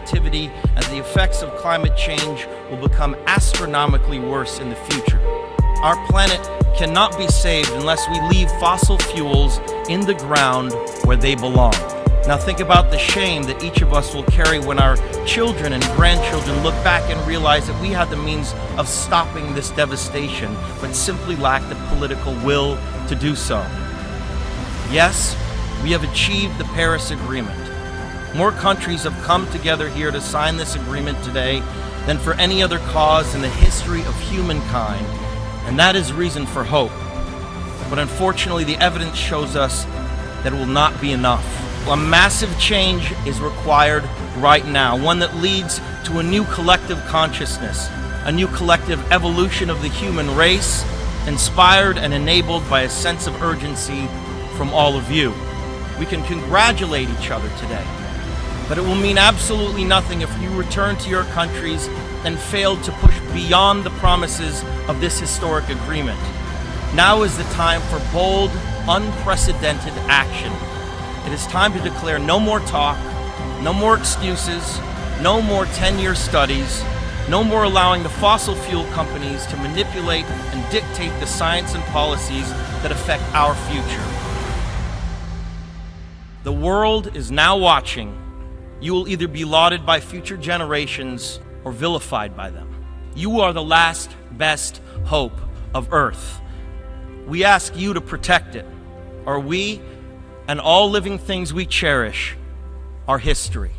activity and the effects of climate change will become astronomically worse in the future. Our planet cannot be saved unless we leave fossil fuels in the ground where they belong. Now think about the shame that each of us will carry when our children and grandchildren look back and realize that we had the means of stopping this devastation, but simply lacked the political will to do so. Yes, we have achieved the Paris Agreement. More countries have come together here to sign this agreement today than for any other cause in the history of humankind, and that is reason for hope. But unfortunately, the evidence shows us that it will not be enough. A massive change is required right now, one that leads to a new collective consciousness, a new collective evolution of the human race, inspired and enabled by a sense of urgency from all of you. We can congratulate each other today, but it will mean absolutely nothing if you return to your countries and fail to push beyond the promises of this historic agreement. Now is the time for bold, unprecedented action. It is time to declare no more talk, no more excuses, no more 10-year studies, no more allowing the fossil fuel companies to manipulate and dictate the science and policies that affect our future. The world is now watching. You will either be lauded by future generations or vilified by them. You are the last best hope of Earth. We ask you to protect it, or we and all living things we cherish are history.